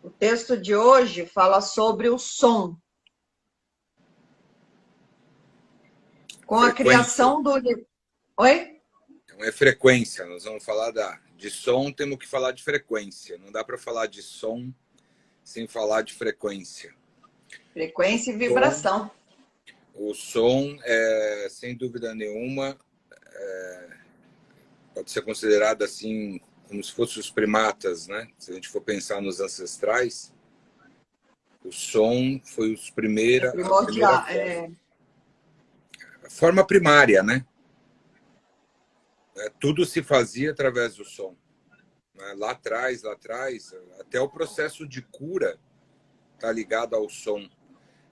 O texto de hoje fala sobre o som. Com a criação do... Oi? Então é frequência, nós vamos falar de som, temos que falar de frequência. Não dá para falar de som sem falar de frequência. Frequência e vibração. O som, sem dúvida nenhuma, pode ser considerado assim, como se fossem os primatas, né? Se a gente for pensar nos ancestrais, o som foi os primeiros... Primordial. A forma primária, né? Tudo se fazia através do som. Lá atrás, até o processo de cura está ligado ao som.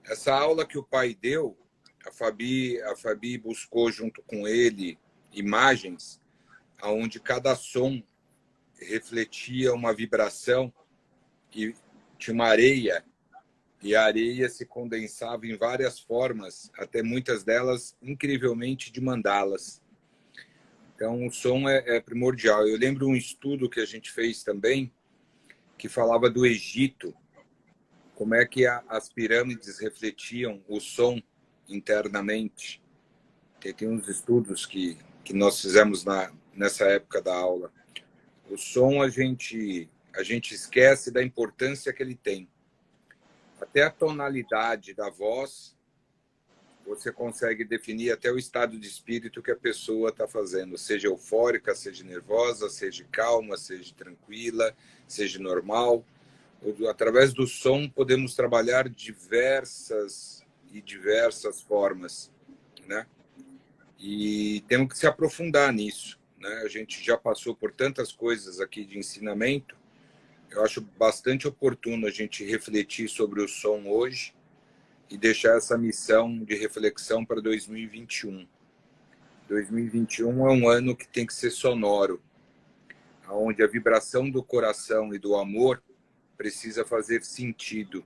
Essa aula que o pai deu, a Fabi buscou junto com ele imagens onde cada som refletia uma vibração e tinha uma areia, e a areia se condensava em várias formas, até muitas delas incrivelmente de mandalas. Então, o som é primordial. Eu lembro um estudo que a gente fez também, que falava do Egito, como é que as pirâmides refletiam o som internamente. Tem uns estudos que nós fizemos nessa época da aula. O som, a gente esquece da importância que ele tem. Até a tonalidade da voz, você consegue definir até o estado de espírito que a pessoa está fazendo, seja eufórica, seja nervosa, seja calma, seja tranquila, seja normal. Através do som podemos trabalhar diversas formas, né? E temos que se aprofundar nisso, né? A gente já passou por tantas coisas aqui de ensinamento. Eu acho bastante oportuno a gente refletir sobre o som hoje e deixar essa missão de reflexão para 2021. 2021 é um ano que tem que ser sonoro, onde a vibração do coração e do amor precisa fazer sentido.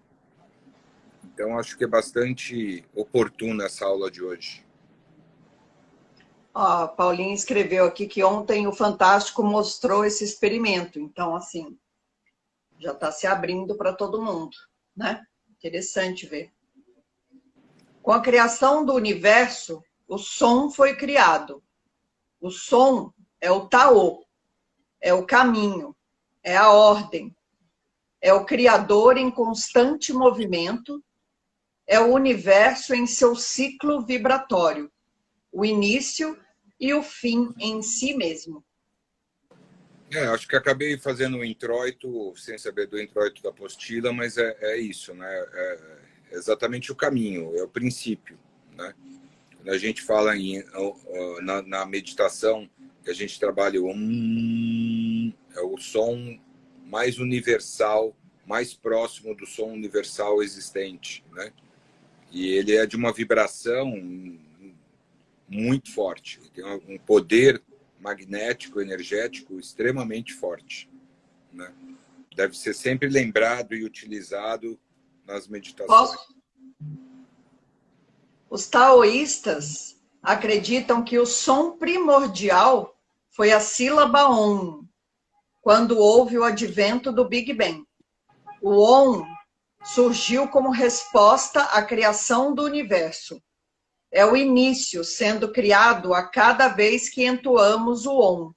Então, acho que é bastante oportuna essa aula de hoje. Ó, Paulinho escreveu aqui que ontem o Fantástico mostrou esse experimento. Então, assim, já está se abrindo para todo mundo, né? Interessante ver. Com a criação do universo, o som foi criado. O som é o Taô, é o caminho, é a ordem, é o Criador em constante movimento, é o universo em seu ciclo vibratório, o início e o fim em si mesmo. Acho que acabei fazendo um introito, sem saber do introito da apostila, mas é isso, né? É exatamente o caminho, é o princípio, né? Quando a gente fala na meditação, que a gente trabalha é o som mais universal, mais próximo do som universal existente, né? E ele é de uma vibração muito forte, tem um poder magnético, energético extremamente forte, né? Deve ser sempre lembrado e utilizado nas meditações. Os taoístas acreditam que o som primordial foi a sílaba Om, quando houve o advento do Big Bang. O Om surgiu como resposta à criação do universo. É o início sendo criado a cada vez que entoamos o Om.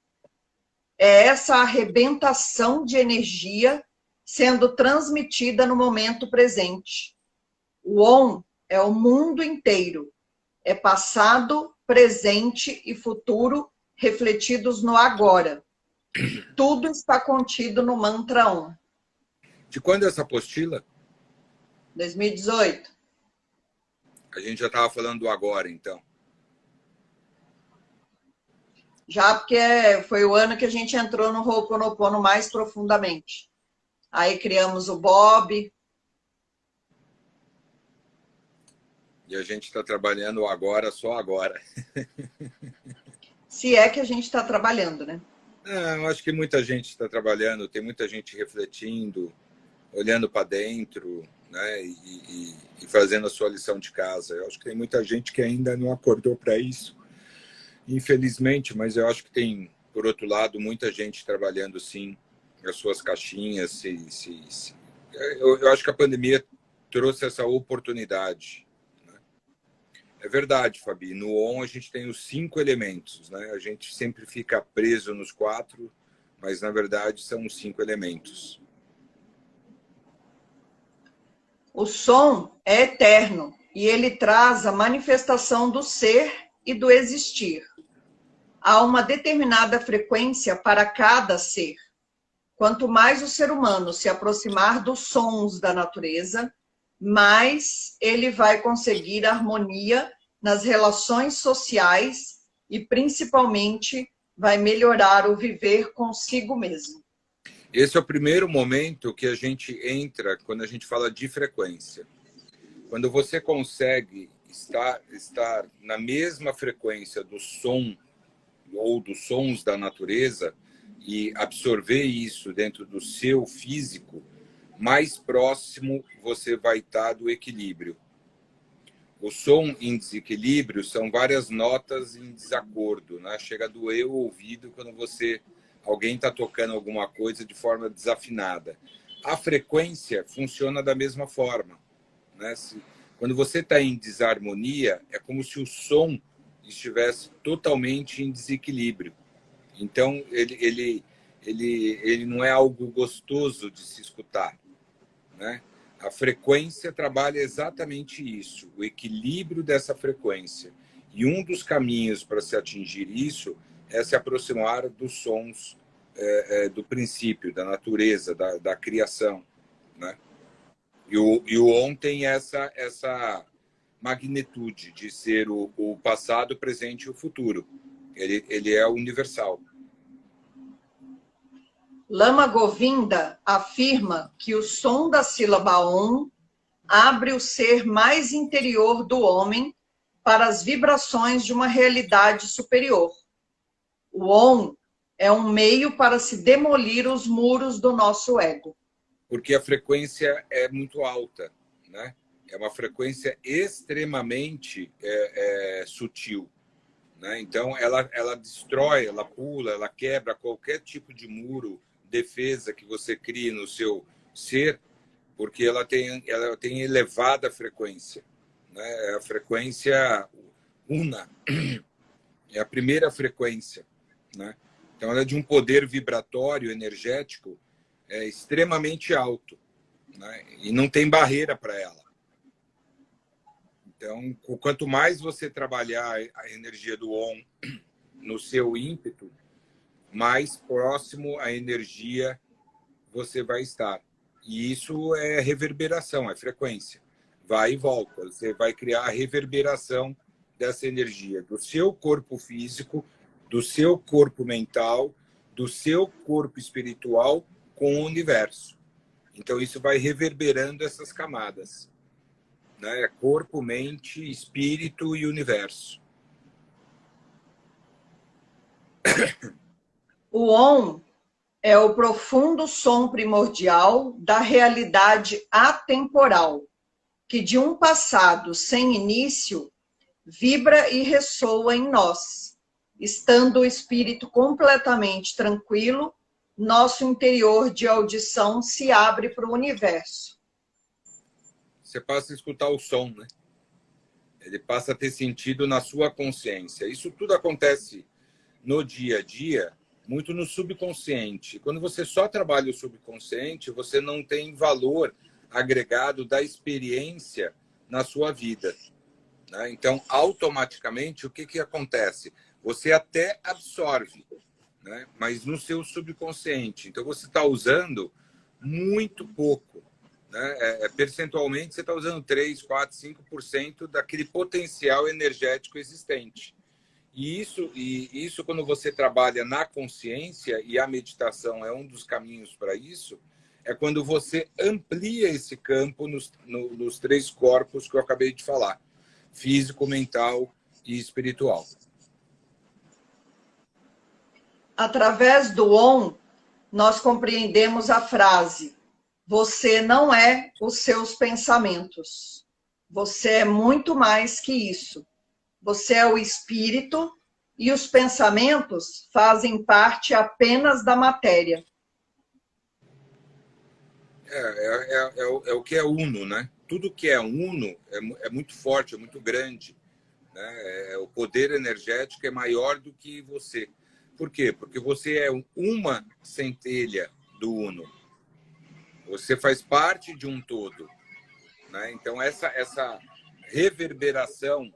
É essa arrebentação de energia sendo transmitida no momento presente. O Om é o mundo inteiro. É passado, presente e futuro refletidos no agora. Tudo está contido no mantra Om. De quando é essa apostila? 2018. A gente já estava falando do agora, então. Já porque foi o ano que a gente entrou no Ho'oponopono mais profundamente. Aí criamos o Bob. E a gente está trabalhando agora, só agora. Se é que a gente está trabalhando, né? Eu acho que muita gente está trabalhando, tem muita gente refletindo, olhando para dentro, né? E fazendo a sua lição de casa. Eu acho que tem muita gente que ainda não acordou para isso, infelizmente, mas eu acho que tem, por outro lado, muita gente trabalhando, sim, as suas caixinhas, Eu acho que a pandemia trouxe essa oportunidade. É verdade, Fabi. No ON a gente tem os 5 elementos, né? A gente sempre fica preso nos 4, mas na verdade são os 5 elementos. O som é eterno e ele traz a manifestação do ser e do existir. Há uma determinada frequência para cada ser. Quanto mais o ser humano se aproximar dos sons da natureza, mais ele vai conseguir harmonia nas relações sociais e, principalmente, vai melhorar o viver consigo mesmo. Esse é o primeiro momento que a gente entra quando a gente fala de frequência. Quando você consegue estar na mesma frequência do som ou dos sons da natureza e absorver isso dentro do seu físico, mais próximo você vai estar do equilíbrio. O som em desequilíbrio são várias notas em desacordo, né? Chega a doer o ouvido quando alguém está tocando alguma coisa de forma desafinada. A frequência funciona da mesma forma, né? Quando você está em desarmonia, é como se o som estivesse totalmente em desequilíbrio. Então, ele não é algo gostoso de se escutar, né? A frequência trabalha exatamente isso, o equilíbrio dessa frequência. E um dos caminhos para se atingir isso é se aproximar dos sons do princípio, da natureza, da criação, né? E o ON tem essa magnitude de ser o passado, o presente e o futuro. Ele é universal. Lama Govinda afirma que o som da sílaba OM abre o ser mais interior do homem para as vibrações de uma realidade superior. O OM é um meio para se demolir os muros do nosso ego. Porque a frequência é muito alta, né? É uma frequência extremamente sutil, né? Então, ela destrói, ela pula, ela quebra qualquer tipo de muro, defesa que você crie no seu ser, porque ela tem elevada frequência, né? É a frequência una, é a primeira frequência, né? Então, ela é de um poder vibratório, energético, extremamente alto, né? E não tem barreira para ela. Então, quanto mais você trabalhar a energia do ON no seu ímpeto, mais próximo à energia você vai estar. E isso é reverberação, é frequência. Vai e volta. Você vai criar a reverberação dessa energia do seu corpo físico, do seu corpo mental, do seu corpo espiritual com o universo. Então, isso vai reverberando essas camadas, né? Corpo, mente, espírito e universo. O OM é o profundo som primordial da realidade atemporal, que de um passado sem início vibra e ressoa em nós. Estando o espírito completamente tranquilo, nosso interior de audição se abre para o universo. Você passa a escutar o som, né? Ele passa a ter sentido na sua consciência. Isso tudo acontece no dia a dia, muito no subconsciente. Quando você só trabalha o subconsciente, você não tem valor agregado da experiência na sua vida, né? Então, automaticamente, o que acontece? Você até absorve, né? Mas no seu subconsciente. Então, você está usando muito pouco, né? Percentualmente, você está usando 3, 4, 5% daquele potencial energético existente. E isso, quando você trabalha na consciência, e a meditação é um dos caminhos para isso, é quando você amplia esse campo nos 3 corpos que eu acabei de falar: físico, mental e espiritual. Através do OM, nós compreendemos a frase: você não é os seus pensamentos. Você é muito mais que isso. Você é o espírito e os pensamentos fazem parte apenas da matéria. É o que é uno, né? Tudo que é uno é muito forte, é muito grande. Né? O poder energético é maior do que você. Por quê? Porque você é uma centelha do uno. Você faz parte de um todo. Né? Então, essa reverberação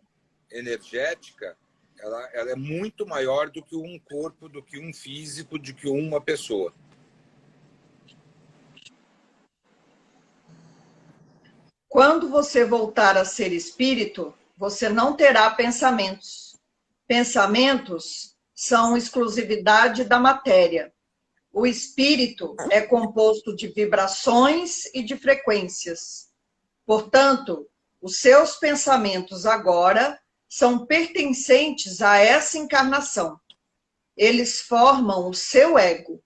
energética, ela é muito maior do que um corpo, do que um físico, do que uma pessoa. Quando você voltar a ser espírito, você não terá pensamentos. Pensamentos são exclusividade da matéria. O espírito é composto de vibrações e de frequências. Portanto, os seus pensamentos agora são pertencentes a essa encarnação. Eles formam o seu ego.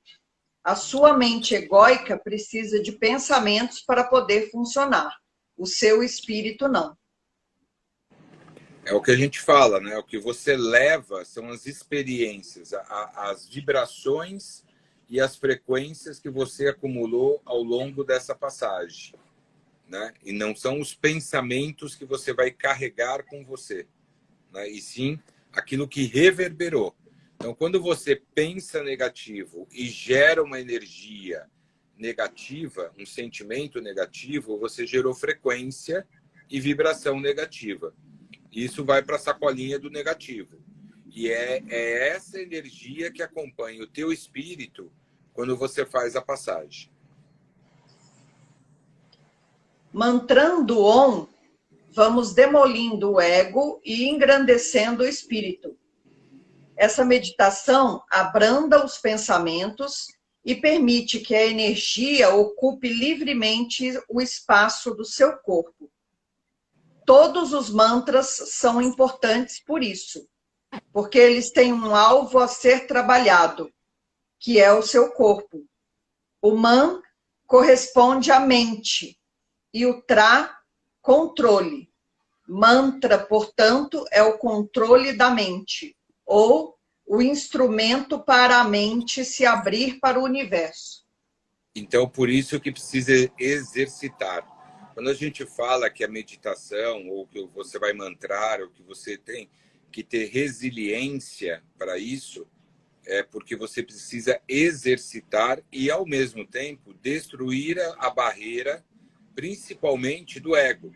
A sua mente egóica precisa de pensamentos para poder funcionar. O seu espírito não. É o que a gente fala, né? O que você leva são as experiências, as vibrações e as frequências que você acumulou ao longo dessa passagem. Né? E não são os pensamentos que você vai carregar com você. Né? E sim aquilo que reverberou. Então, quando você pensa negativo e gera uma energia negativa, um sentimento negativo, você gerou frequência e vibração negativa. Isso vai para a sacolinha do negativo. E é essa energia que acompanha o teu espírito quando você faz a passagem. Mantrando Om, vamos demolindo o ego e engrandecendo o espírito. Essa meditação abranda os pensamentos e permite que a energia ocupe livremente o espaço do seu corpo. Todos os mantras são importantes por isso, porque eles têm um alvo a ser trabalhado, que é o seu corpo. O Man corresponde à mente e o Tra, controle. Mantra, portanto, é o controle da mente, ou o instrumento para a mente se abrir para o universo. Então, por isso que precisa exercitar. Quando a gente fala que a meditação, ou que você vai mantrar, ou que você tem que ter resiliência para isso, é porque você precisa exercitar e, ao mesmo tempo, destruir a barreira, principalmente do ego.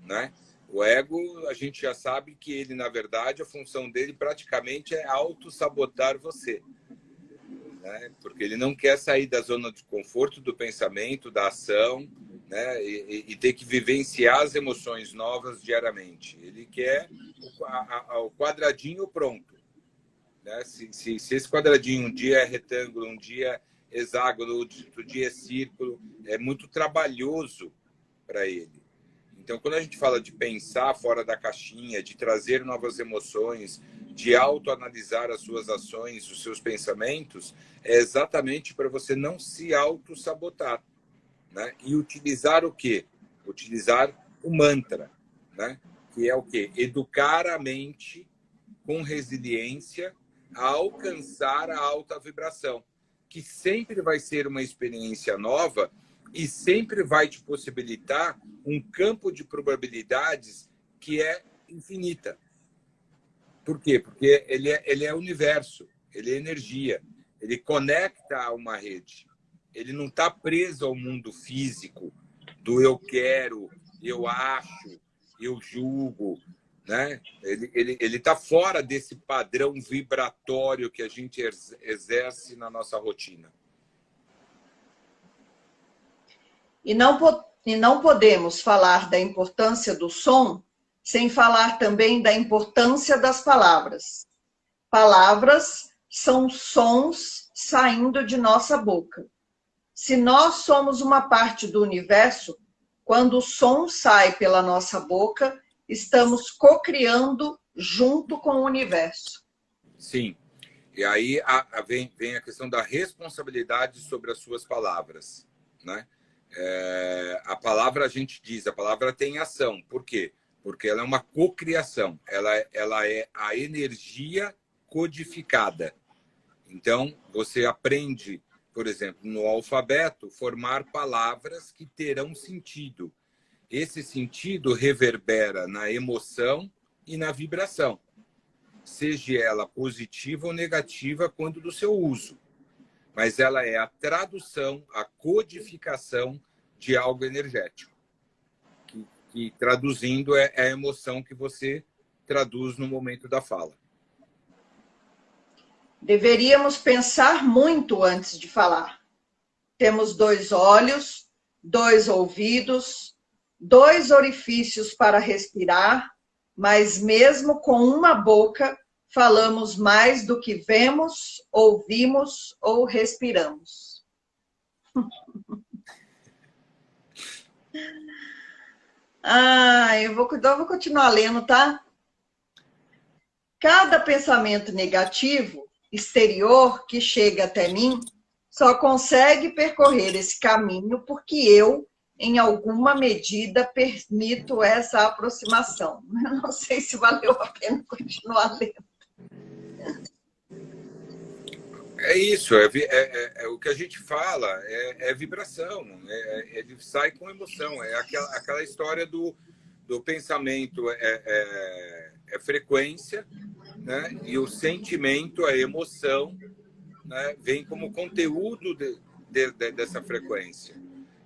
Né? O ego, a gente já sabe que ele, na verdade, a função dele praticamente é auto-sabotar você. Né? Porque ele não quer sair da zona de conforto do pensamento, da ação, né? E ter que vivenciar as emoções novas diariamente. Ele quer o quadradinho pronto. Né? Se esse quadradinho um dia é retângulo, um dia é hexágono, outro dia é círculo, é muito trabalhoso para ele. Então, quando a gente fala de pensar fora da caixinha, de trazer novas emoções, de autoanalisar as suas ações, os seus pensamentos, é exatamente para você não se auto-sabotar. Né? E utilizar o quê? Utilizar o mantra, né? Que é o quê? Educar a mente com resiliência a alcançar a alta vibração, que sempre vai ser uma experiência nova e sempre vai te possibilitar um campo de probabilidades que é infinita. Por quê? Porque ele é universo, ele é energia, ele conecta a uma rede. Ele não está preso ao mundo físico do eu quero, eu acho, eu julgo. Né? Ele está fora desse padrão vibratório que a gente exerce na nossa rotina. E não podemos falar da importância do som sem falar também da importância das palavras. Palavras são sons saindo de nossa boca. Se nós somos uma parte do universo, quando o som sai pela nossa boca, estamos cocriando junto com o universo. Sim. E aí vem a questão da responsabilidade sobre as suas palavras. Né? A palavra, a gente diz, a palavra tem ação. Por quê? Porque ela é uma cocriação. Ela é a energia codificada. Então, você aprende por exemplo, no alfabeto, formar palavras que terão sentido. Esse sentido reverbera na emoção e na vibração, seja ela positiva ou negativa quando do seu uso. Mas ela é a tradução, a codificação de algo energético. Que traduzindo é a emoção que você traduz no momento da fala. Deveríamos pensar muito antes de falar. Temos 2 olhos, 2 ouvidos, 2 orifícios para respirar, mas mesmo com uma boca, falamos mais do que vemos, ouvimos ou respiramos. Eu vou continuar lendo, tá? Cada pensamento negativo, exterior, que chega até mim, só consegue percorrer esse caminho porque eu, em alguma medida, permito essa aproximação. Não sei se valeu a pena continuar lendo. É isso, o que a gente fala, é vibração, ele sai com emoção, é aquela história do pensamento, é frequência, né? E o sentimento, a emoção, né? Vem como conteúdo dessa frequência.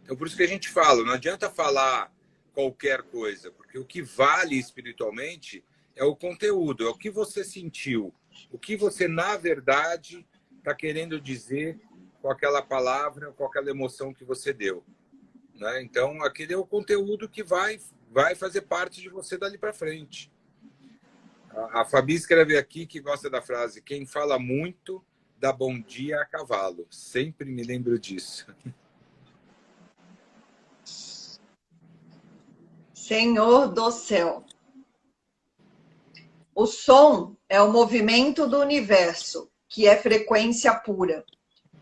Então, por isso que a gente fala, não adianta falar qualquer coisa, porque o que vale espiritualmente é o conteúdo, é o que você sentiu, o que você, na verdade, está querendo dizer com aquela palavra, com aquela emoção que você deu, né? Então, aquele é o conteúdo que vai fazer parte de você dali para frente. A Fabi escreve aqui que gosta da frase: quem fala muito dá bom dia a cavalo. Sempre me lembro disso. Senhor do céu. O som é o movimento do universo, que é frequência pura.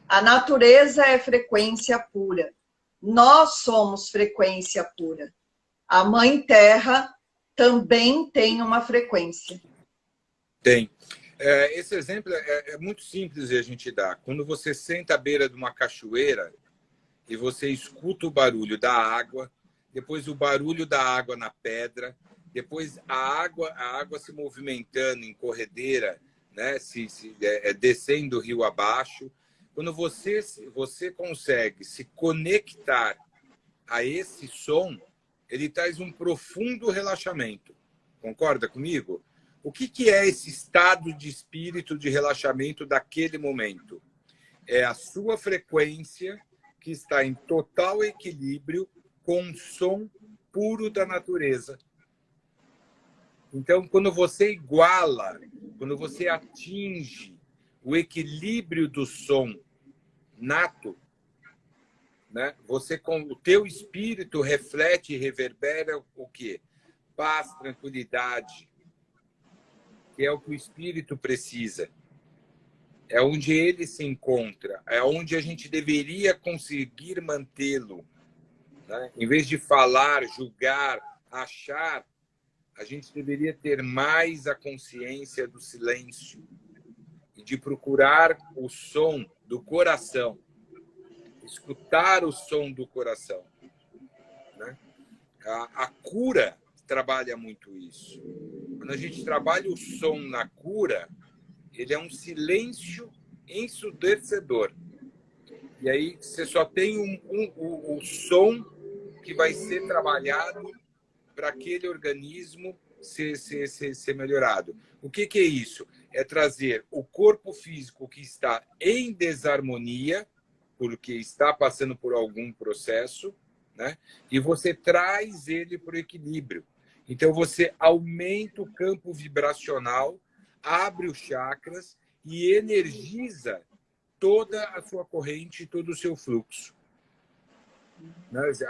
A natureza é frequência pura. Nós somos frequência pura. A Mãe Terra também tem uma frequência. Tem. Esse exemplo é muito simples de a gente dar. Quando você senta à beira de uma cachoeira e você escuta o barulho da água, depois o barulho da água na pedra, depois a água se movimentando em corredeira, né? Descendo o rio abaixo. Quando você consegue se conectar a esse som, ele traz um profundo relaxamento. Concorda comigo? O que é esse estado de espírito de relaxamento daquele momento? É a sua frequência que está em total equilíbrio com o som puro da natureza. Então, quando você iguala, quando você atinge o equilíbrio do som nato, né? O teu espírito reflete e reverbera o quê? Paz, tranquilidade, que é o que o espírito precisa. É onde ele se encontra, é onde a gente deveria conseguir mantê-lo, né? Em vez de falar, julgar, achar, a gente deveria ter mais a consciência do silêncio e de procurar o som do coração, escutar o som do coração, né? A cura trabalha muito isso. Quando a gente trabalha o som na cura, ele é um silêncio ensurdecedor. E aí você só tem o som que vai ser trabalhado para aquele organismo ser melhorado. O que é isso? É trazer o corpo físico que está em desarmonia, porque está passando por algum processo, né? E você traz ele para o equilíbrio. Então, você aumenta o campo vibracional, abre os chakras e energiza toda a sua corrente, todo o seu fluxo.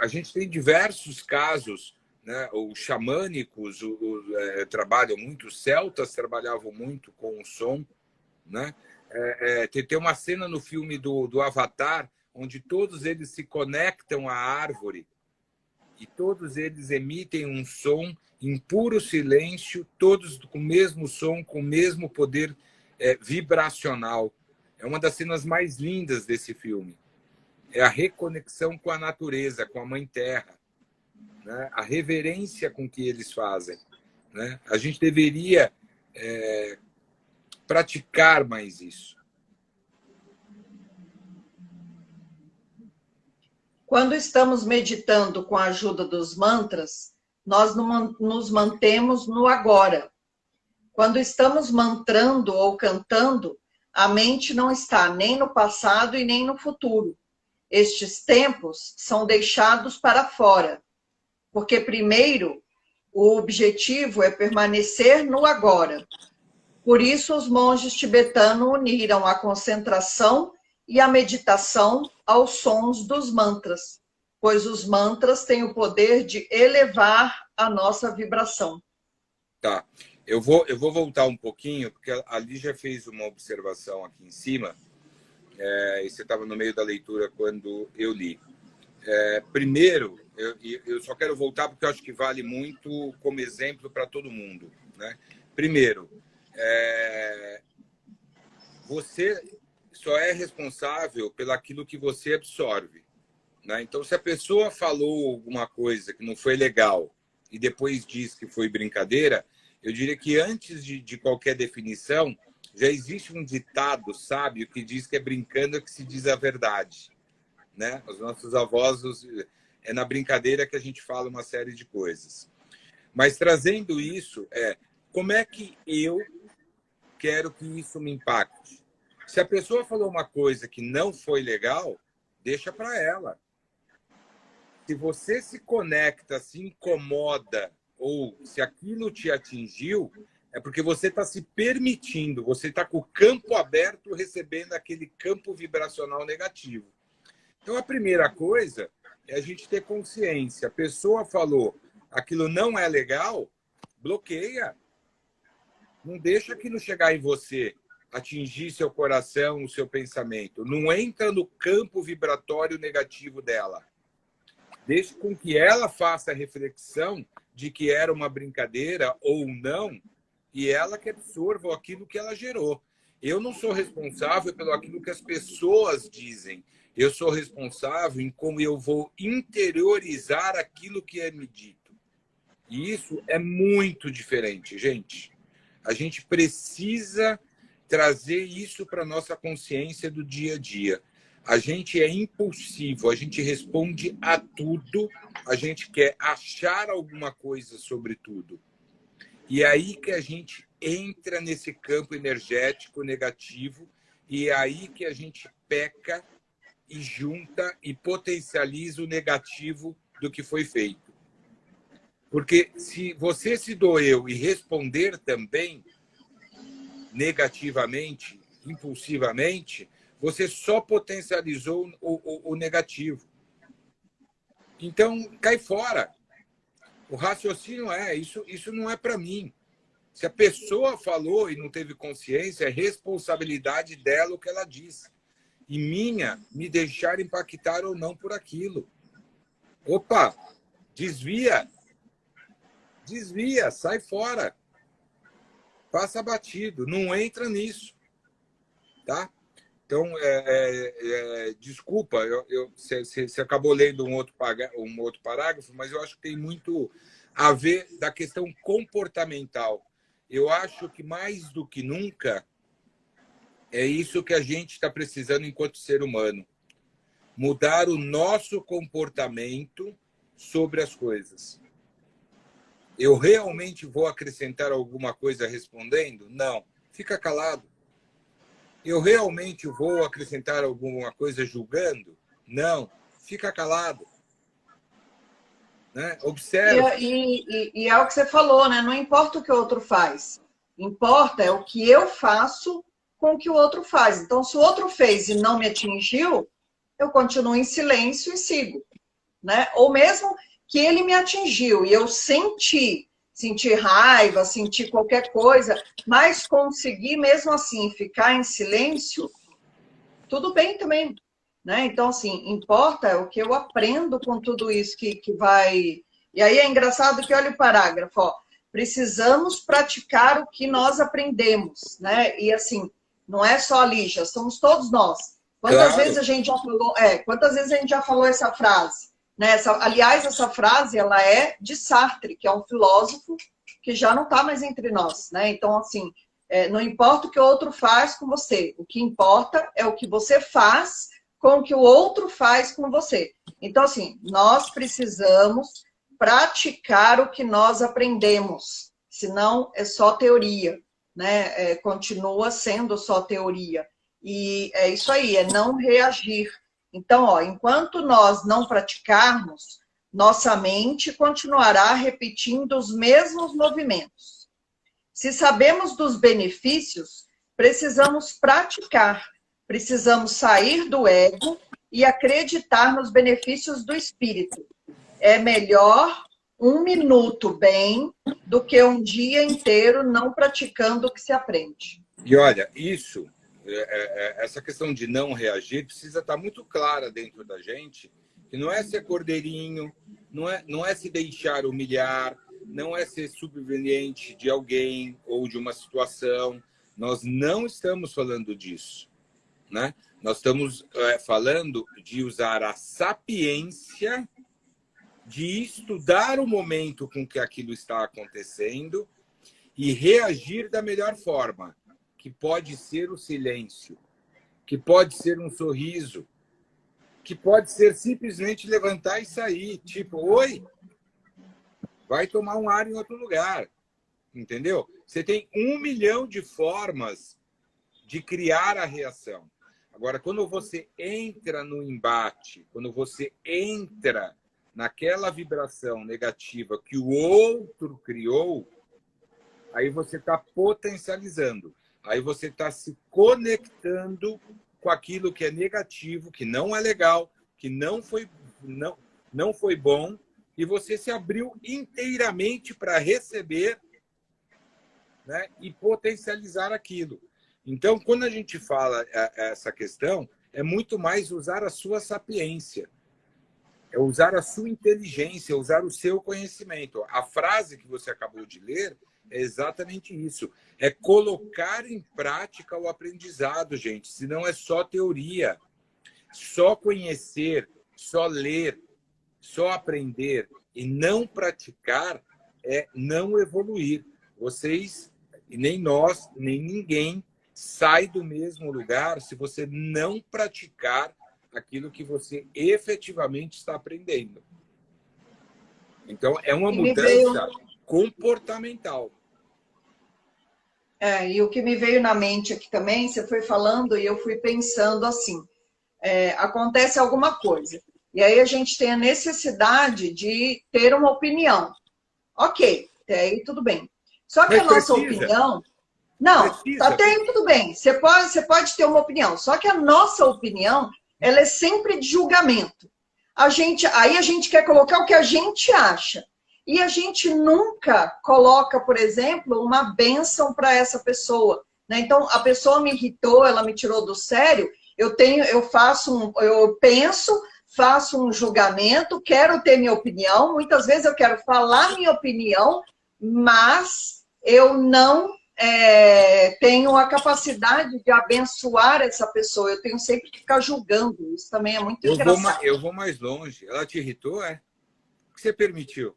A gente tem diversos casos, né? Os xamânicos trabalham muito, os celtas trabalhavam muito com o som, né? Tem uma cena no filme do Avatar, onde todos eles se conectam à árvore e todos eles emitem um som em puro silêncio, todos com o mesmo som, com o mesmo poder vibracional. É uma das cenas mais lindas desse filme. É a reconexão com a natureza, com a Mãe Terra, né? A reverência com que eles fazem, né? A gente deveria praticar mais isso. Quando estamos meditando com a ajuda dos mantras, nós nos mantemos no agora. Quando estamos mantrando ou cantando, a mente não está nem no passado e nem no futuro. Estes tempos são deixados para fora, porque primeiro o objetivo é permanecer no agora. Por isso os monges tibetanos uniram a concentração e a meditação aos sons dos mantras, pois os mantras têm o poder de elevar a nossa vibração. Tá. Eu vou voltar um pouquinho, porque a Lígia fez uma observação aqui em cima, e você estava no meio da leitura quando eu li. Primeiro, eu só quero voltar porque eu acho que vale muito como exemplo para todo mundo, né? Primeiro, você só é responsável pelaquilo que você absorve, né? Então, se a pessoa falou alguma coisa que não foi legal e depois diz que foi brincadeira, eu diria que antes de qualquer definição, já existe um ditado sábio que diz que é brincando que se diz a verdade, né? Os nossos avós, é na brincadeira que a gente fala uma série de coisas. Mas trazendo isso, como é que eu quero que isso me impacte? Se a pessoa falou uma coisa que não foi legal, deixa para ela. Se você se conecta, se incomoda, ou se aquilo te atingiu, é porque você está se permitindo, você está com o campo aberto recebendo aquele campo vibracional negativo. Então, a primeira coisa é a gente ter consciência. A pessoa falou, aquilo não é legal, bloqueia. Não deixa aquilo chegar em você, atingir seu coração, o seu pensamento. Não entra no campo vibratório negativo dela. Deixe com que ela faça a reflexão de que era uma brincadeira ou não, e ela que absorva aquilo que ela gerou. Eu não sou responsável pelo aquilo que as pessoas dizem. Eu sou responsável em como eu vou interiorizar aquilo que é me dito. E isso é muito diferente, gente. A gente precisa trazer isso para a nossa consciência do dia a dia. A gente é impulsivo, a gente responde a tudo, a gente quer achar alguma coisa sobre tudo. E é aí que a gente entra nesse campo energético negativo, e é aí que a gente peca e junta e potencializa o negativo do que foi feito. Porque se você se doeu e responder também negativamente, impulsivamente, você só potencializou o negativo. Então, cai fora. O raciocínio isso não é para mim. Se a pessoa falou e não teve consciência, é responsabilidade dela o que ela disse. E minha, me deixar impactar ou não por aquilo. Opa, desvia. Desvia, sai fora. Passa batido, não entra nisso. Tá? Então, desculpa, você acabou lendo um outro parágrafo, mas eu acho que tem muito a ver da questão comportamental. Eu acho que, mais do que nunca, é isso que a gente está precisando enquanto ser humano. Mudar o nosso comportamento sobre as coisas. Eu realmente vou acrescentar alguma coisa respondendo? Não. Fica calado. Eu realmente vou acrescentar alguma coisa julgando? Não. Fica calado. Né? Observa. E é o que você falou, né? Não importa o que o outro faz. Importa é o que eu faço com o que o outro faz. Então, se o outro fez e não me atingiu, eu continuo em silêncio e sigo. Né? Ou mesmo que ele me atingiu e eu senti raiva, senti qualquer coisa, mas consegui mesmo assim ficar em silêncio, tudo bem também, né? Então, assim, importa o que eu aprendo com tudo isso que vai... E aí é engraçado que, olha o parágrafo, ó, precisamos praticar o que nós aprendemos, né? E assim, Não é só a Lígia, somos todos nós. Quantas Claro. vezes a gente já falou, quantas vezes a gente já falou essa frase? Né? Aliás, essa frase ela é de Sartre, que é um filósofo que já não está mais entre nós. Né? Então, assim, não importa o que o outro faz com você, o que importa é o que você faz com o que o outro faz com você. Então, assim, nós precisamos praticar o que nós aprendemos, senão é só teoria, né? Continua sendo só teoria. E é isso aí, é não reagir. Então, ó, enquanto nós não praticarmos, nossa mente continuará repetindo os mesmos movimentos. Se sabemos dos benefícios, precisamos praticar, precisamos sair do ego e acreditar nos benefícios do espírito. É melhor 1 minuto bem do que um dia inteiro não praticando o que se aprende. E olha, essa questão de não reagir precisa estar muito clara dentro da gente, que não é ser cordeirinho, não é se deixar humilhar, não é ser subveniente de alguém ou de uma situação. Nós não estamos falando disso, né? Nós estamos falando de usar a sapiência, de estudar o momento com que aquilo está acontecendo e reagir da melhor forma, que pode ser o silêncio, que pode ser um sorriso, que pode ser simplesmente levantar e sair, tipo, oi, vai tomar um ar em outro lugar, entendeu? Você tem 1 milhão de formas de criar a reação. Agora, quando você entra no embate, quando você entra naquela vibração negativa que o outro criou, aí você está potencializando. Aí você está se conectando com aquilo que é negativo, que não é legal, que não foi bom, e você se abriu inteiramente para receber, né, e potencializar aquilo. Então, quando a gente fala essa questão, é muito mais usar a sua sapiência, é usar a sua inteligência, usar o seu conhecimento. A frase que você acabou de ler é exatamente isso. É colocar em prática o aprendizado, gente. Senão é só teoria. Só conhecer, só ler, só aprender e não praticar é não evoluir. Vocês, nem nós, nem ninguém, sai do mesmo lugar se você não praticar aquilo que você efetivamente está aprendendo. Então, é uma mudança comportamental. E o que me veio na mente aqui também, você foi falando e eu fui pensando assim, acontece alguma coisa, e aí a gente tem a necessidade de ter uma opinião. Ok, até aí tudo bem. Só que a nossa opinião... Não, até aí tudo bem, você pode ter uma opinião, só que a nossa opinião, ela é sempre de julgamento. Aí a gente quer colocar o que a gente acha. E a gente nunca coloca, por exemplo, uma bênção para essa pessoa. Né? Então, a pessoa me irritou, ela me tirou do sério, eu penso, faço um julgamento, quero ter minha opinião, muitas vezes eu quero falar minha opinião, mas eu não tenho a capacidade de abençoar essa pessoa, eu tenho sempre que ficar julgando, isso também é muito engraçado. Eu vou mais longe, ela te irritou, O que você permitiu?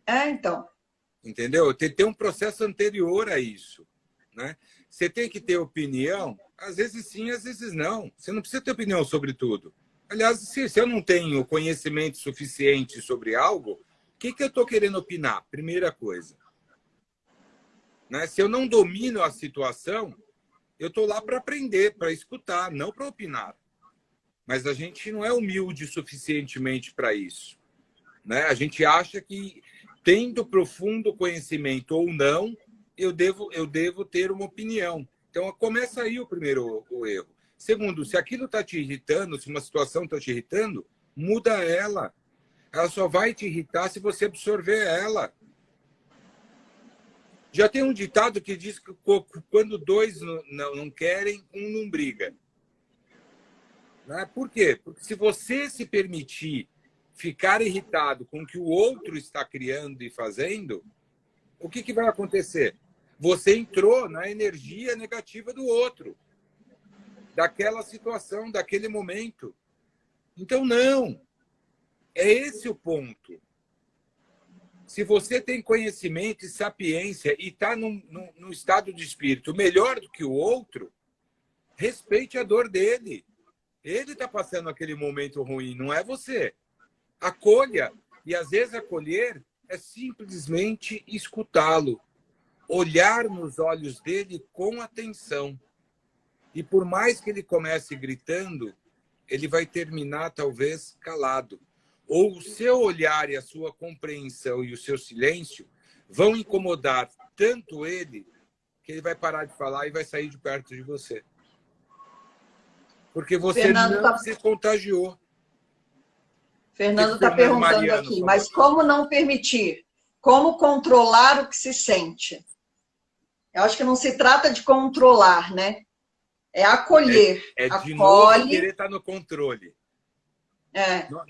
Então. Entendeu? Tem um processo anterior a isso, né? Você tem que ter opinião, às vezes sim, às vezes não. Você não precisa ter opinião sobre tudo. Aliás, se eu não tenho conhecimento suficiente sobre algo, o que eu estou querendo opinar? Primeira coisa. Né? Se eu não domino a situação, eu estou lá para aprender, para escutar, não para opinar. Mas a gente não é humilde suficientemente para isso. Né? A gente acha que, tendo profundo conhecimento ou não, eu devo ter uma opinião. Então, começa aí o primeiro erro. Segundo, se aquilo está te irritando, se uma situação está te irritando, muda ela. Ela só vai te irritar se você absorver ela. Já tem um ditado que diz que quando dois não querem, um não briga. Né? Por quê? Porque se você se permitir ficar irritado com o que o outro está criando e fazendo, o que vai acontecer? você entrou na energia negativa do outro, daquela situação, daquele momento. Então, não. É esse o ponto. Se você tem conhecimento e sapiência e está num estado de espírito melhor do que o outro, respeite a dor dele. Ele está passando aquele momento ruim, não é você. Acolha. E, às vezes, acolher é simplesmente escutá-lo. Olhar nos olhos dele com atenção. E por mais que ele comece gritando, ele vai terminar, talvez, calado. Ou o seu olhar e a sua compreensão e o seu silêncio vão incomodar tanto ele que ele vai parar de falar e vai sair de perto de você. Porque você Fernando não se contagiou. Fernando está perguntando Mariano aqui, falou. mas como não permitir? Como controlar o que se sente? Eu acho que não se trata de controlar, né? É acolher. É de acolhe, novo querer estar no controle.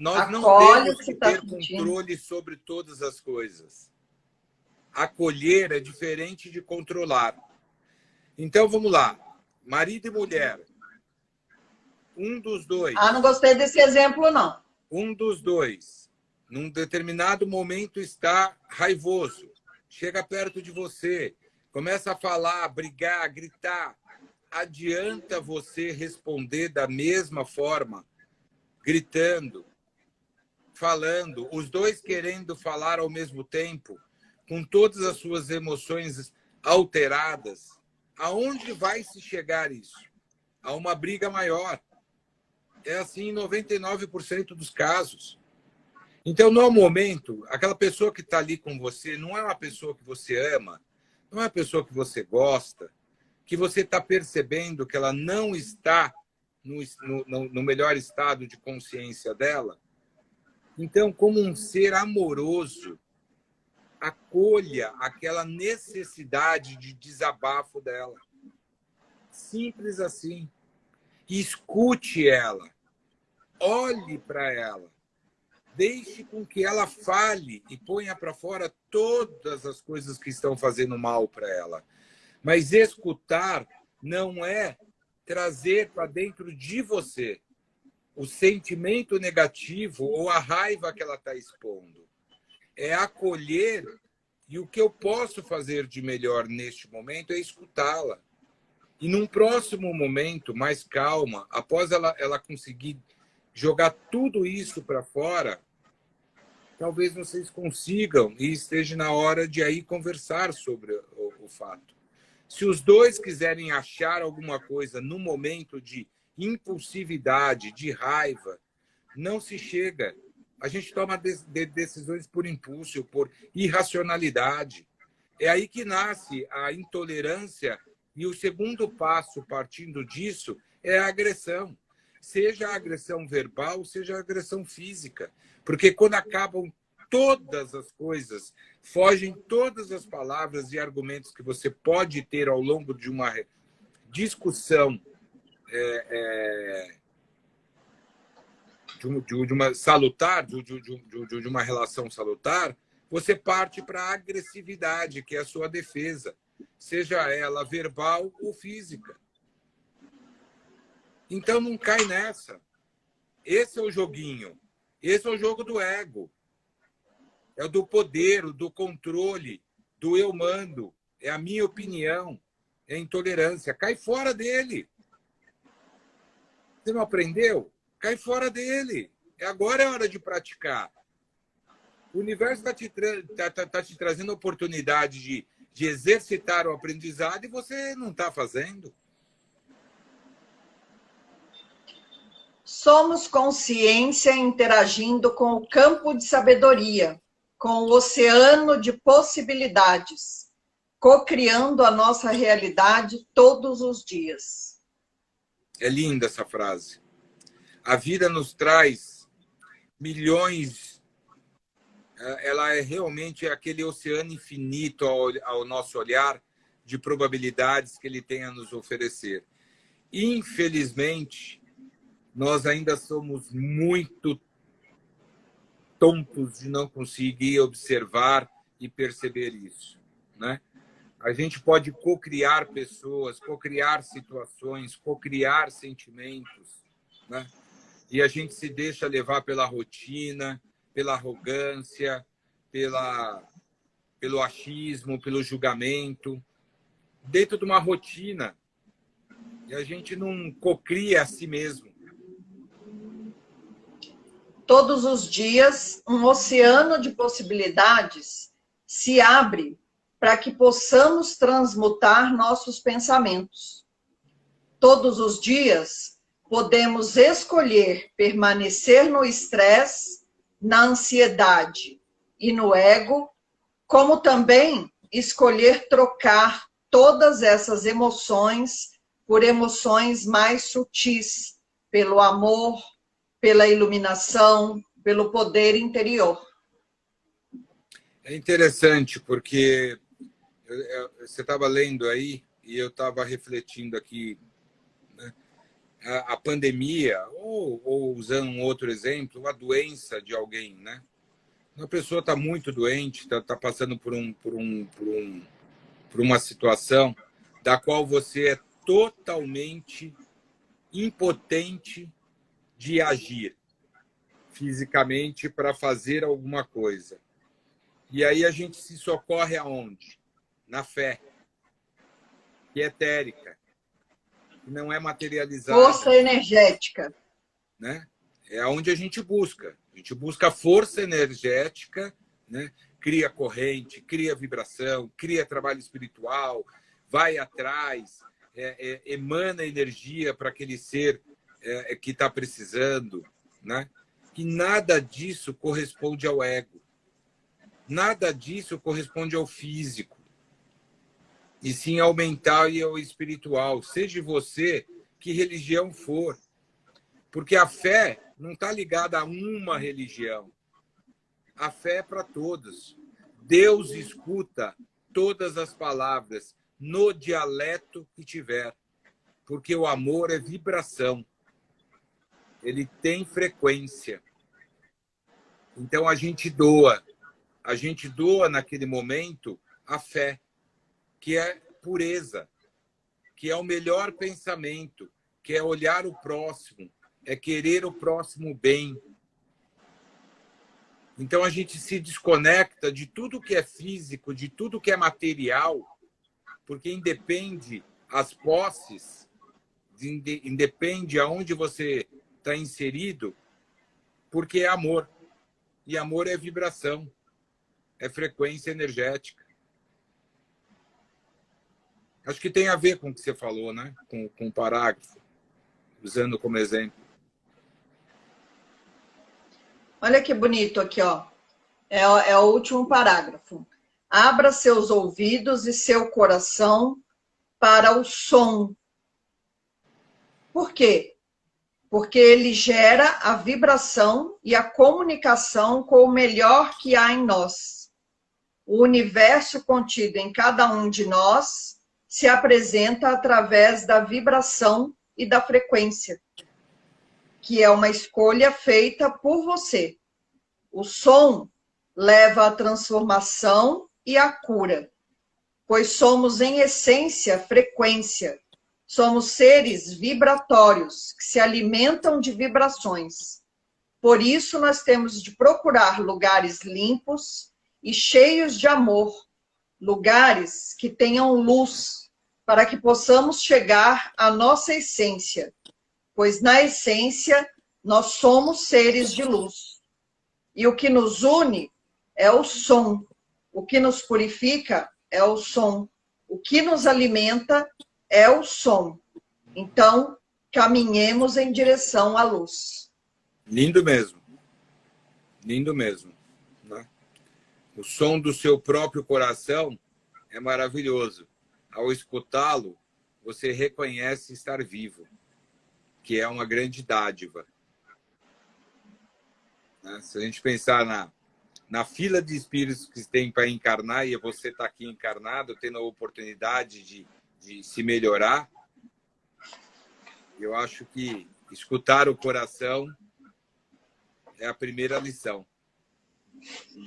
Nós não temos que ter controle sobre todas as coisas. Acolher é diferente de controlar. Então, vamos lá. Marido e mulher. Um dos dois. Ah, não gostei desse exemplo, não. Um dos dois, num determinado momento, está raivoso. Chega perto de você, começa a falar, brigar, gritar. Adianta você responder da mesma forma, gritando, falando, os dois querendo falar ao mesmo tempo, com todas as suas emoções alteradas? Aonde vai se chegar isso? A uma briga maior. É assim em 99% dos casos. Então, no momento, aquela pessoa que está ali com você não é uma pessoa que você ama, não é uma pessoa que você gosta, que você está percebendo que ela não está no melhor estado de consciência dela. Então, como um ser amoroso, acolha aquela necessidade de desabafo dela. Simples assim. E escute ela. Olhe para ela. Deixe com que ela fale e ponha para fora todas as coisas que estão fazendo mal para ela. Mas escutar não é trazer para dentro de você o sentimento negativo ou a raiva que ela está expondo. É acolher, e o que eu posso fazer de melhor neste momento é escutá-la. E num próximo momento, mais calma, após ela conseguir jogar tudo isso para fora, talvez vocês consigam e esteja na hora de aí conversar sobre o fato. Se os dois quiserem achar alguma coisa no momento de impulsividade, de raiva, não se chega. A gente toma decisões por impulso, por irracionalidade. É aí que nasce a intolerância e o segundo passo, partindo disso, é a agressão. Seja a agressão verbal, seja a agressão física. Porque quando acabam todas as coisas, fogem todas as palavras e argumentos que você pode ter ao longo de uma discussão de uma salutar, de uma relação salutar, você parte para a agressividade, que é a sua defesa, seja ela verbal ou física. Então não cai nessa. Esse é o joguinho. Esse é o jogo do ego. É o do poder, o do controle, do eu mando. É a minha opinião. É a intolerância. Cai fora dele. Você não aprendeu? Cai fora dele. Agora é hora de praticar. O universo está te trazendo a oportunidade de exercitar o aprendizado e você não está fazendo. Somos consciência interagindo com o campo de sabedoria, com o oceano de possibilidades, co-criando a nossa realidade todos os dias. É linda essa frase. A vida nos traz milhões. Ela é realmente aquele oceano infinito ao nosso olhar de probabilidades que ele tem a nos oferecer. Infelizmente, nós ainda somos muito tontos de não conseguir observar e perceber isso, né? A gente pode cocriar pessoas, cocriar situações, cocriar sentimentos, né? E a gente se deixa levar pela rotina, pela arrogância, pelo achismo, pelo julgamento, dentro de uma rotina. E a gente não cocria a si mesmo. Todos os dias, um oceano de possibilidades se abre para que possamos transmutar nossos pensamentos. Todos os dias, podemos escolher permanecer no estresse, na ansiedade e no ego, como também escolher trocar todas essas emoções por emoções mais sutis, pelo amor, pela iluminação, pelo poder interior. É interessante, porque você estava lendo aí e eu estava refletindo aqui, né? A pandemia, ou usando um outro exemplo, a doença de alguém, né? Uma pessoa está muito doente, está passando por uma situação da qual você é totalmente impotente de agir fisicamente para fazer alguma coisa. E aí a gente se socorre aonde? Na fé, que é etérica, que não é materializada. Força energética. Né? É onde a gente busca. A gente busca força energética, né? Cria corrente, cria vibração, cria trabalho espiritual, vai atrás, emana energia para aquele ser que está precisando. Né? E nada disso corresponde ao ego. Nada disso corresponde ao físico. E sim ao mental e ao espiritual. Seja você que religião for. Porque a fé não está ligada a uma religião. A fé é para todos. Deus escuta todas as palavras no dialeto que tiver. Porque o amor é vibração. Ele tem frequência. Então a gente doa. A gente doa naquele momento a fé, que é pureza, que é o melhor pensamento, que é olhar o próximo, é querer o próximo bem. Então a gente se desconecta de tudo que é físico, de tudo que é material, porque independe as posses, independe aonde você está inserido, porque é amor. E amor é vibração, é frequência energética. Acho que tem a ver com o que você falou, né? Com o parágrafo, usando como exemplo. Olha que bonito aqui, ó. É o último parágrafo. Abra seus ouvidos e seu coração para o som. Por quê? Porque ele gera a vibração e a comunicação com o melhor que há em nós. O universo contido em cada um de nós se apresenta através da vibração e da frequência, que é uma escolha feita por você. O som leva à transformação e à cura, pois somos, em essência, frequência. Somos seres vibratórios que se alimentam de vibrações. Por isso, nós temos de procurar lugares limpos e cheios de amor, lugares que tenham luz, para que possamos chegar à nossa essência, pois na essência nós somos seres de luz. E o que nos une é o som, o que nos purifica é o som, o que nos alimenta é o som. Então, caminhemos em direção à luz. Lindo mesmo. Lindo mesmo. Né? O som do seu próprio coração é maravilhoso. Ao escutá-lo, você reconhece estar vivo, que é uma grande dádiva. Né? Se a gente pensar na fila de espíritos que tem para encarnar, e você está aqui encarnado, tendo a oportunidade de se melhorar, eu acho que escutar o coração é a primeira lição.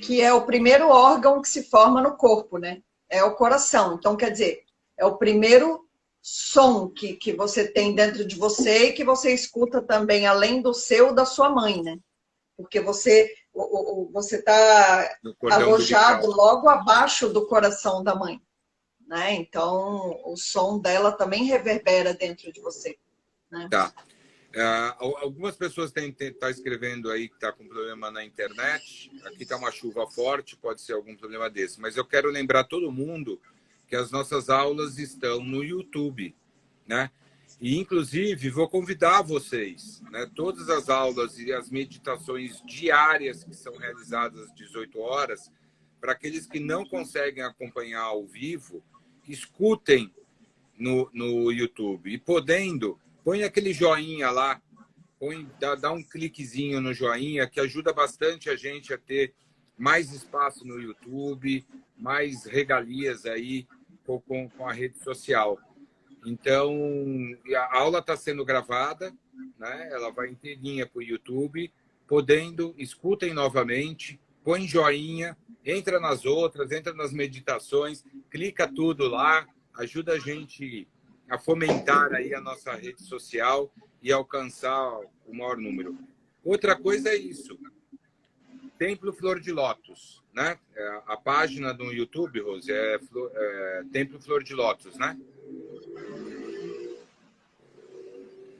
Que é o primeiro órgão que se forma no corpo, né? é o coração. Então, quer dizer, é o primeiro som que você tem dentro de você e que você escuta também, além do seu, da sua mãe, né? Porque você está No cordão alojado umbilical. logo abaixo do coração da mãe, né? Então, o som dela também reverbera dentro de você, né? Tá. Algumas pessoas tá escrevendo aí que está com problema na internet. Aqui está uma chuva forte, pode ser algum problema desse. Mas eu quero lembrar todo mundo que as nossas aulas estão no YouTube, né? E, inclusive, vou convidar vocês, né? Todas as aulas e as meditações diárias que são realizadas às 18 horas, para aqueles que não conseguem acompanhar ao vivo, escutem no YouTube. E podendo, põe aquele joinha lá, dá um cliquezinho no joinha, que ajuda bastante a gente a ter mais espaço no YouTube, mais regalias aí com a rede social. Então, a aula está sendo gravada, né? Ela vai inteirinha para o YouTube. Podendo, escutem novamente, põe joinha, entra nas outras, entra nas meditações, clica tudo lá, ajuda a gente a fomentar aí a nossa rede social e alcançar o maior número. Outra coisa é isso. Templo Flor de Lótus, né? A página do YouTube, Rose, é Templo Flor de Lótus, né?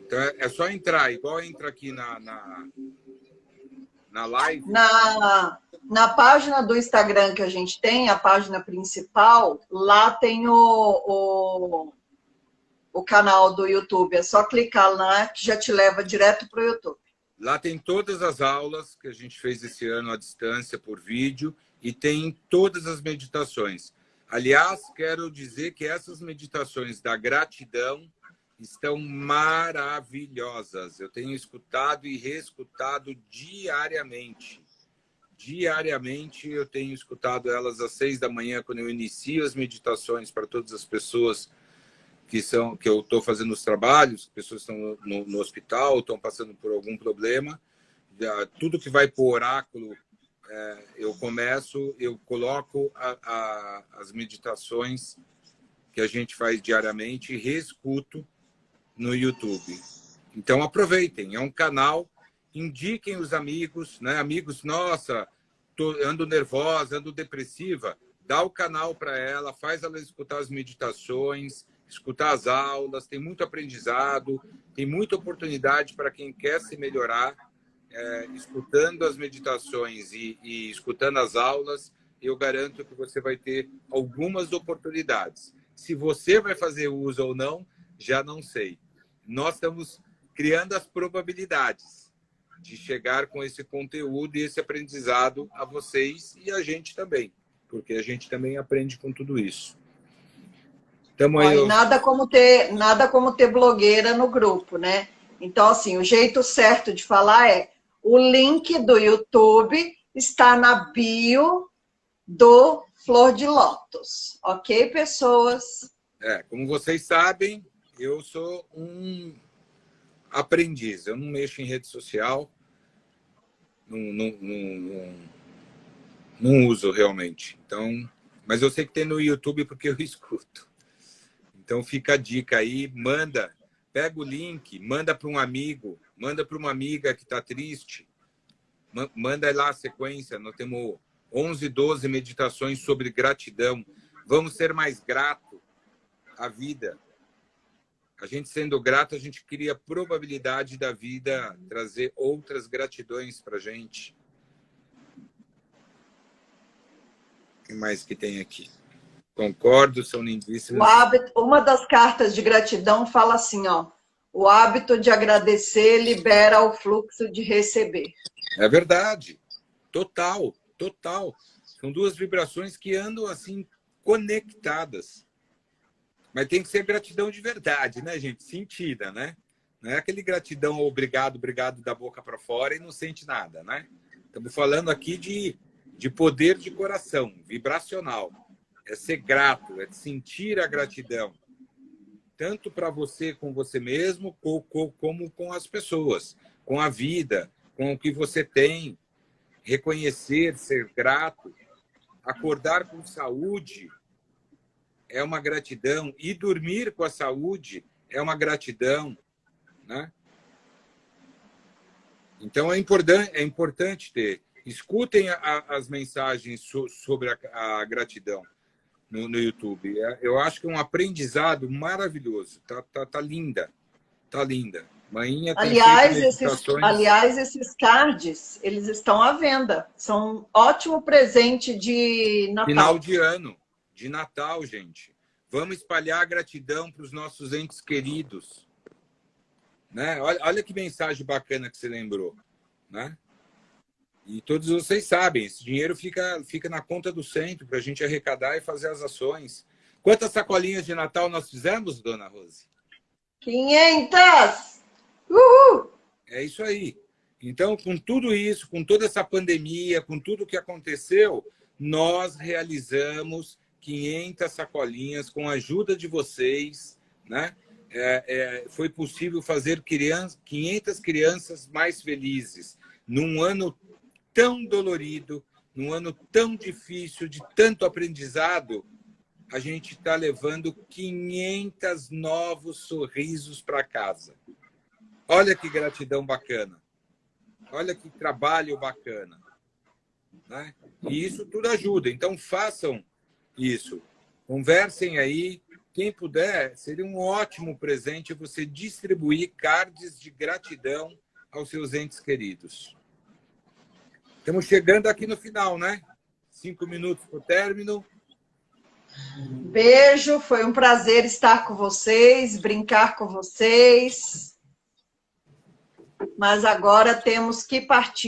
Então é só entrar, igual entra aqui na live. Na página do Instagram que a gente tem, a página principal, lá tem o canal do YouTube. É só clicar lá que já te leva direto para o YouTube. Lá tem todas as aulas que a gente fez esse ano à distância por vídeo e tem todas as meditações. Aliás, quero dizer que essas meditações da gratidão estão maravilhosas. Eu tenho escutado e reescutado diariamente. Diariamente eu tenho escutado elas às 6 da manhã, quando eu inicio as meditações para todas as pessoas que eu estou fazendo os trabalhos, pessoas estão no hospital, estão passando por algum problema. Tudo que vai para o oráculo, eu coloco as meditações que a gente faz diariamente e reescuto no YouTube. Então aproveitem, é um canal, indiquem os amigos, né? Amigos, nossa, ando nervosa, ando depressiva, dá o canal para ela, faz ela escutar as meditações, escutar as aulas, tem muito aprendizado, tem muita oportunidade para quem quer se melhorar, escutando as meditações e escutando as aulas, eu garanto que você vai ter algumas oportunidades. Se você vai fazer uso ou não, já não sei. Nós estamos criando as probabilidades de chegar com esse conteúdo e esse aprendizado a vocês e a gente também, porque a gente também aprende com tudo isso. E nada como ter blogueira no grupo, né? Então, assim, o jeito certo de falar é: o link do YouTube está na bio do Flor de Lótus. Ok, pessoas? Como vocês sabem, eu sou um aprendiz. Eu não mexo em rede social, não uso realmente. Então, mas eu sei que tem no YouTube porque eu escuto. Então fica a dica aí, pega o link, manda para um amigo, manda para uma amiga que está triste, manda lá a sequência. Nós temos 11, 12 meditações sobre gratidão. Vamos ser mais grato à vida. A gente sendo grato, a gente cria a probabilidade da vida trazer outras gratidões para a gente. O que mais que tem aqui? Concordo, são lindíssimas. Uma das cartas de gratidão fala assim, ó: o hábito de agradecer libera o fluxo de receber. É verdade. Total, total. São duas vibrações que andam assim conectadas. Mas tem que ser gratidão de verdade, né, gente? Sentida, né? Não é aquele gratidão obrigado, obrigado da boca para fora e não sente nada, né? Estamos falando aqui de poder de coração, vibracional. É ser grato, é sentir a gratidão. Tanto para você com você mesmo, como com as pessoas, com a vida, com o que você tem. Reconhecer, ser grato, acordar com saúde, é uma gratidão, e dormir com a saúde é uma gratidão, né? Então, é importante ter. Escutem as mensagens sobre a gratidão no YouTube. Eu acho que é um aprendizado maravilhoso. Tá linda. Tá linda. Mainha tem feito meditações. Aliás, esses cards, eles estão à venda. São um ótimo presente de Natal. Final de ano, de Natal, gente. Vamos espalhar a gratidão para os nossos entes queridos. Né? Olha que mensagem bacana que você lembrou. Né? E todos vocês sabem, esse dinheiro fica na conta do centro para a gente arrecadar e fazer as ações. Quantas sacolinhas de Natal nós fizemos, dona Rose? 500! Uhul! É isso aí. Então, com tudo isso, com toda essa pandemia, com tudo que aconteceu, nós realizamos 500 sacolinhas com a ajuda de vocês, né? Foi possível fazer 500 crianças mais felizes num ano tão dolorido, num ano tão difícil, de tanto aprendizado. A gente está levando 500 novos sorrisos para casa. Olha que gratidão bacana. Olha que trabalho bacana. Né? E isso tudo ajuda. Então, façam isso. Conversem aí. Quem puder, seria um ótimo presente você distribuir cards de gratidão aos seus entes queridos. Estamos chegando aqui no final, né? 5 minutos para o término. Beijo, foi um prazer estar com vocês, brincar com vocês. Mas agora temos que partir.